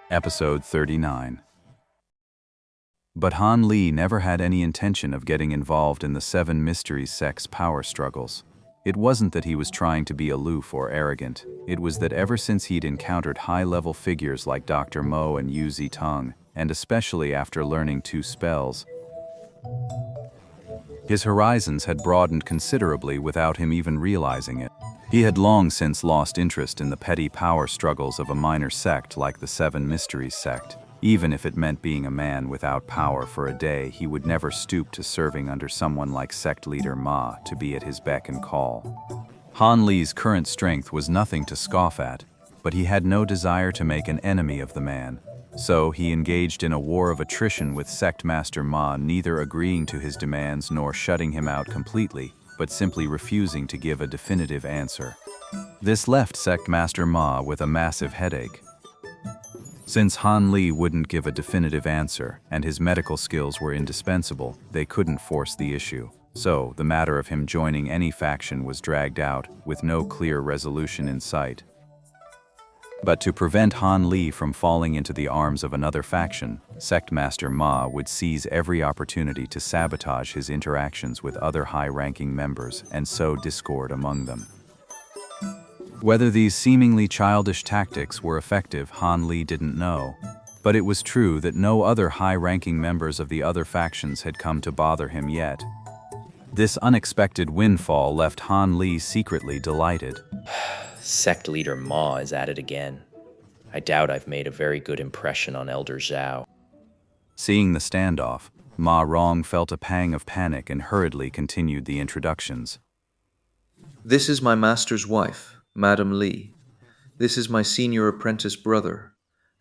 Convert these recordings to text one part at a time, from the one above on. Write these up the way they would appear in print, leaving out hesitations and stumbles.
Episode 39. But Han Li never had any intention of getting involved in the Seven Mysteries sect's power struggles. It wasn't that he was trying to be aloof or arrogant, it was that ever since he'd encountered high-level figures like Dr. Mo and Yu Zitong, and especially after learning 2 spells, his horizons had broadened considerably without him even realizing it. He had long since lost interest in the petty power struggles of a minor sect like the Seven Mysteries sect. Even if it meant being a man without power for a day, he would never stoop to serving under someone like sect leader Ma to be at his beck and call. Han Li's current strength was nothing to scoff at, but he had no desire to make an enemy of the man. So he engaged in a war of attrition with Sect Master Ma, neither agreeing to his demands nor shutting him out completely, but simply refusing to give a definitive answer. This left Sect Master Ma with a massive headache. Since Han Li wouldn't give a definitive answer, and his medical skills were indispensable, they couldn't force the issue. So, the matter of him joining any faction was dragged out, with no clear resolution in sight. But to prevent Han Li from falling into the arms of another faction, Sect Master Ma would seize every opportunity to sabotage his interactions with other high-ranking members and sow discord among them. Whether these seemingly childish tactics were effective, Han Li didn't know. But it was true that no other high-ranking members of the other factions had come to bother him yet. This unexpected windfall left Han Li secretly delighted. Sect leader Ma is at it again. I doubt I've made a very good impression on Elder Zhao. Seeing the standoff, Ma Rong felt a pang of panic and hurriedly continued the introductions. This is my master's wife, Madame Li. This is my senior apprentice brother,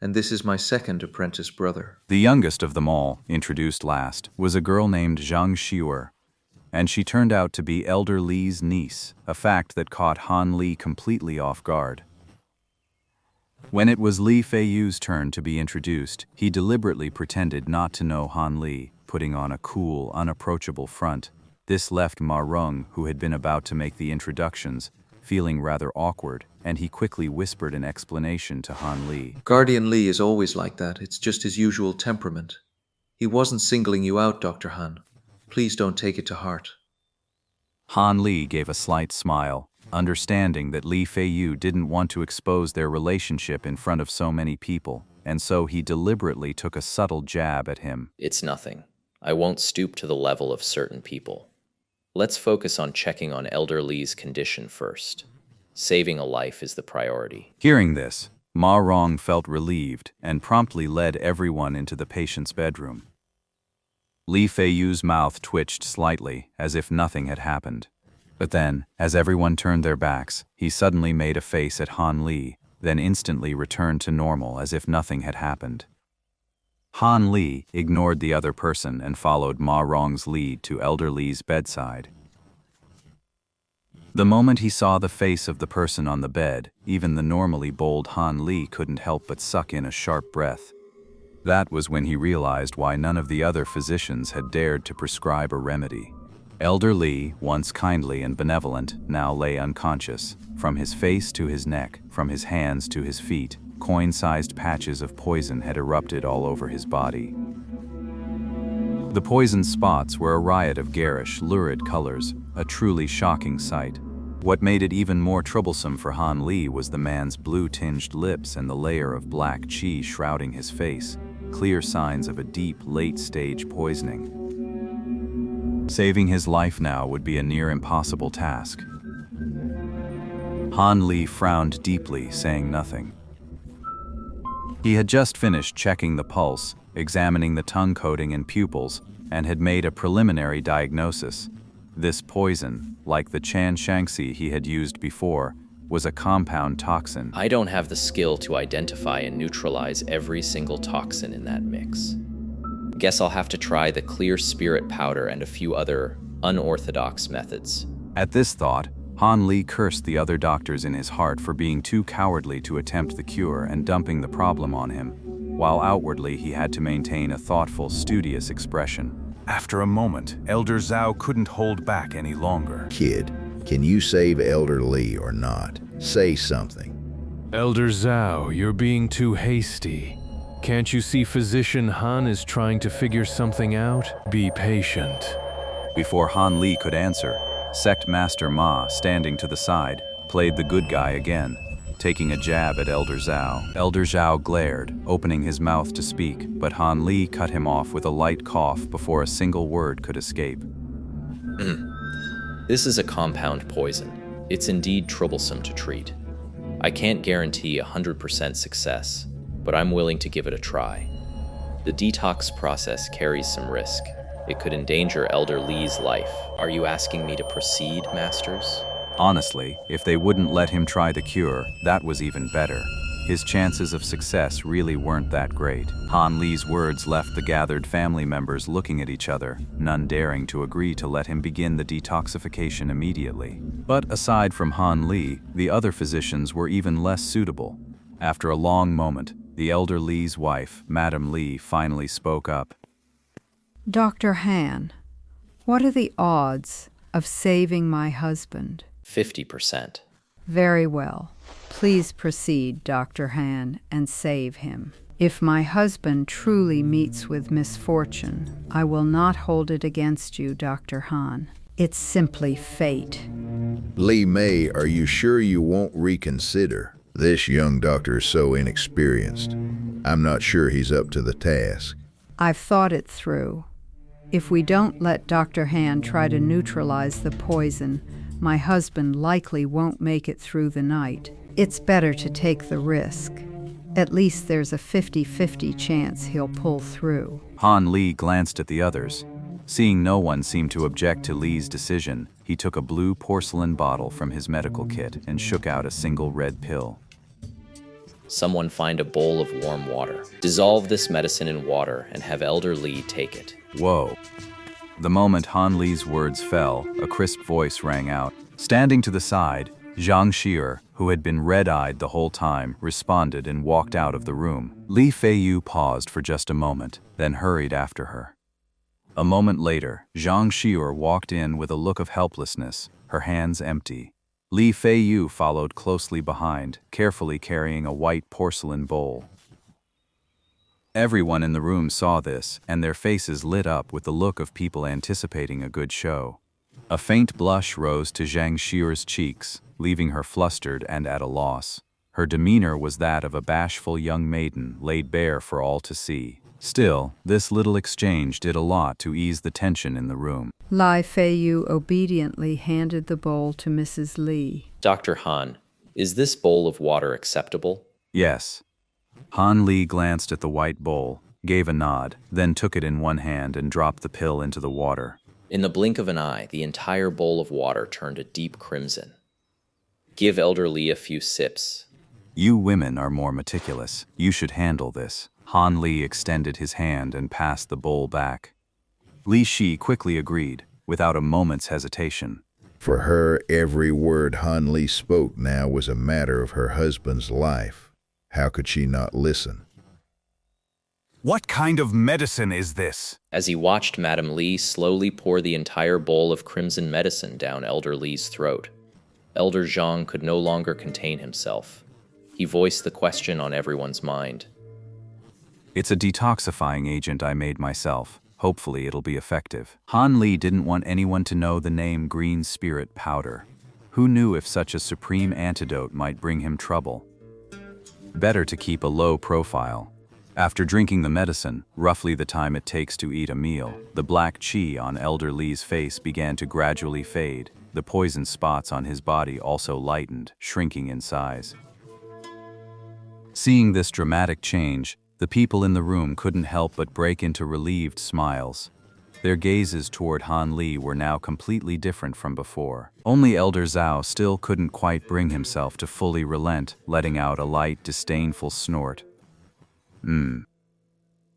and this is my second apprentice brother. The youngest of them all, introduced last, was a girl named Zhang Xiur, and she turned out to be Elder Li's niece, a fact that caught Han Li completely off guard. When it was Li Feiyu's turn to be introduced, he deliberately pretended not to know Han Li, putting on a cool, unapproachable front. This left Ma Rong, who had been about to make the introductions, feeling rather awkward, and he quickly whispered an explanation to Han Li. Guardian Li is always like that. It's just his usual temperament. He wasn't singling you out, Dr. Han. Please don't take it to heart. Han Li gave a slight smile, understanding that Li Feiyu didn't want to expose their relationship in front of so many people, and so he deliberately took a subtle jab at him. It's nothing. I won't stoop to the level of certain people. Let's focus on checking on Elder Li's condition first. Saving a life is the priority. Hearing this, Ma Rong felt relieved and promptly led everyone into the patient's bedroom. Li Feiyu's mouth twitched slightly, as if nothing had happened. But then, as everyone turned their backs, he suddenly made a face at Han Li, then instantly returned to normal as if nothing had happened. Han Li ignored the other person and followed Ma Rong's lead to Elder Li's bedside. The moment he saw the face of the person on the bed, even the normally bold Han Li couldn't help but suck in a sharp breath. That was when he realized why none of the other physicians had dared to prescribe a remedy. Elder Li, once kindly and benevolent, now lay unconscious. From his face to his neck, from his hands to his feet, coin-sized patches of poison had erupted all over his body. The poisoned spots were a riot of garish, lurid colors, a truly shocking sight. What made it even more troublesome for Han Li was the man's blue-tinged lips and the layer of black qi shrouding his face, clear signs of a deep, late-stage poisoning. Saving his life now would be a near impossible task. Han Li frowned deeply, saying nothing. He had just finished checking the pulse, examining the tongue coating and pupils, and had made a preliminary diagnosis. This poison, like the Chan Shangxi he had used before, was a compound toxin. I don't have the skill to identify and neutralize every single toxin in that mix. Guess I'll have to try the clear spirit powder and a few other unorthodox methods. At this thought, Han Li cursed the other doctors in his heart for being too cowardly to attempt the cure and dumping the problem on him, while outwardly he had to maintain a thoughtful, studious expression. After a moment, Elder Zhao couldn't hold back any longer. Kid, can you save Elder Li or not? Say something. Elder Zhao, you're being too hasty. Can't you see Physician Han is trying to figure something out? Be patient. Before Han Li could answer, Sect Master Ma, standing to the side, played the good guy again, taking a jab at Elder Zhao. Elder Zhao glared, opening his mouth to speak, but Han Li cut him off with a light cough before a single word could escape. This is a compound poison. It's indeed troublesome to treat. I can't guarantee 100% success, but I'm willing to give it a try. The detox process carries some risk. It could endanger Elder Li's life. Are you asking me to proceed, Masters? Honestly, if they wouldn't let him try the cure, that was even better. His chances of success really weren't that great. Han Li's words left the gathered family members looking at each other, none daring to agree to let him begin the detoxification immediately. But aside from Han Li, the other physicians were even less suitable. After a long moment, the Elder Li's wife, Madame Li, finally spoke up. Dr. Han, what are the odds of saving my husband? 50%. Very well. Please proceed, Dr. Han, and save him. If my husband truly meets with misfortune, I will not hold it against you, Dr. Han. It's simply fate. Li Mei, are you sure you won't reconsider? This young doctor is so inexperienced. I'm not sure he's up to the task. I've thought it through. If we don't let Dr. Han try to neutralize the poison, my husband likely won't make it through the night. It's better to take the risk. At least there's a 50-50 chance he'll pull through. Han Li glanced at the others. Seeing no one seem to object to Li's decision, he took a blue porcelain bottle from his medical kit and shook out a single red pill. Someone find a bowl of warm water. Dissolve this medicine in water and have Elder Li take it. Whoa. The moment Han Li's words fell, a crisp voice rang out. Standing to the side, Zhang Xier, who had been red-eyed the whole time, responded and walked out of the room. Li Feiyu paused for just a moment, then hurried after her. A moment later, Zhang Xier walked in with a look of helplessness, her hands empty. Li Feiyu followed closely behind, carefully carrying a white porcelain bowl. Everyone in the room saw this, and their faces lit up with the look of people anticipating a good show. A faint blush rose to Zhang Xier's cheeks, leaving her flustered and at a loss. Her demeanor was that of a bashful young maiden laid bare for all to see. Still, this little exchange did a lot to ease the tension in the room. Li Feiyu obediently handed the bowl to Mrs. Li. Dr. Han, is this bowl of water acceptable? Yes. Han Li glanced at the white bowl, gave a nod, then took it in one hand and dropped the pill into the water. In the blink of an eye, the entire bowl of water turned a deep crimson. Give Elder Li a few sips. You women are more meticulous. You should handle this. Han Li extended his hand and passed the bowl back. Li Shi quickly agreed, without a moment's hesitation. For her, every word Han Li spoke now was a matter of her husband's life. How could she not listen? What kind of medicine is this? As he watched Madame Li slowly pour the entire bowl of crimson medicine down Elder Li's throat, Elder Zhang could no longer contain himself. He voiced the question on everyone's mind. It's a detoxifying agent I made myself. Hopefully it'll be effective. Han Li didn't want anyone to know the name Green Spirit Powder. Who knew if such a supreme antidote might bring him trouble? Better to keep a low profile. After drinking the medicine, roughly the time it takes to eat a meal, the black chi on Elder Li's face began to gradually fade. The poison spots on his body also lightened, shrinking in size. Seeing this dramatic change, the people in the room couldn't help but break into relieved smiles. Their gazes toward Han Li were now completely different from before. Only Elder Zhao still couldn't quite bring himself to fully relent, letting out a light, disdainful snort.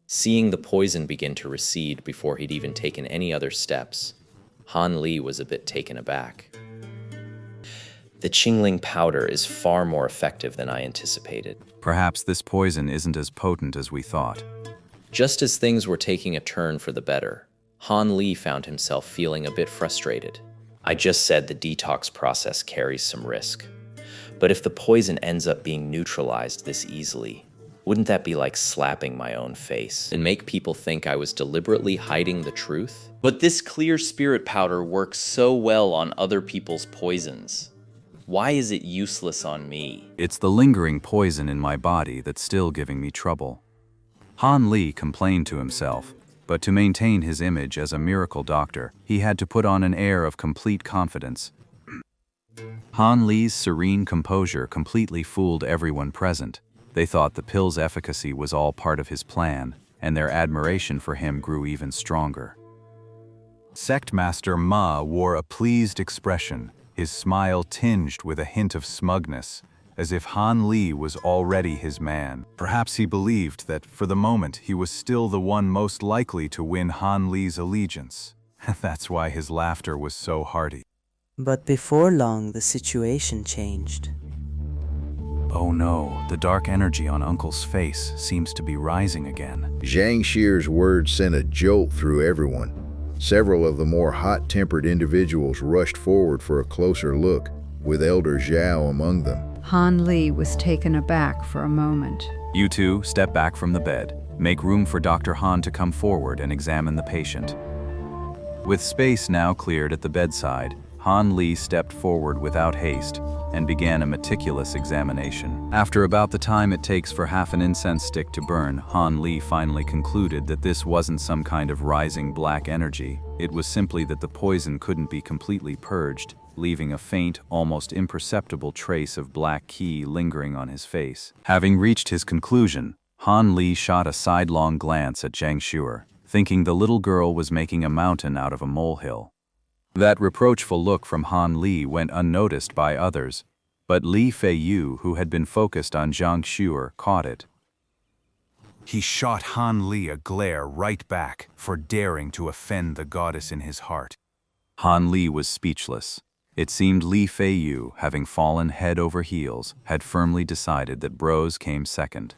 Seeing the poison begin to recede before he'd even taken any other steps, Han Li was a bit taken aback. The Qingling powder is far more effective than I anticipated. Perhaps this poison isn't as potent as we thought. Just as things were taking a turn for the better, Han Li found himself feeling a bit frustrated. I just said the detox process carries some risk. But if the poison ends up being neutralized this easily, Wouldn't that be like slapping my own face and make people think I was deliberately hiding the truth? But this clear spirit powder works so well on other people's poisons. Why is it useless on me? It's the lingering poison in my body that's still giving me trouble. Han Li complained to himself, but to maintain his image as a miracle doctor, he had to put on an air of complete confidence. Han Li's serene composure completely fooled everyone present. They thought the pill's efficacy was all part of his plan, and their admiration for him grew even stronger. Sect Master Ma wore a pleased expression, his smile tinged with a hint of smugness, as if Han Li was already his man. Perhaps he believed that, for the moment, he was still the one most likely to win Han Li's allegiance. That's why his laughter was so hearty. But before long, the situation changed. Oh no, the dark energy on Uncle's face seems to be rising again. Zhang Shir's words sent a jolt through everyone. Several of the more hot-tempered individuals rushed forward for a closer look, with Elder Zhao among them. Han Li was taken aback for a moment. You two step back from the bed. Make room for Dr. Han to come forward and examine the patient. With space now cleared at the bedside, Han Li stepped forward without haste and began a meticulous examination. After about the time it takes for half an incense stick to burn, Han Li finally concluded that this wasn't some kind of rising black energy. It was simply that the poison couldn't be completely purged, leaving a faint, almost imperceptible trace of black qi lingering on his face. Having reached his conclusion, Han Li shot a sidelong glance at Zhang Shuer, thinking the little girl was making a mountain out of a molehill. That reproachful look from Han Li went unnoticed by others, but Li Feiyu, who had been focused on Zhang Shuer, caught it. He shot Han Li a glare right back for daring to offend the goddess in his heart. Han Li was speechless. It seemed Li Feiyu, having fallen head over heels, had firmly decided that bros came second.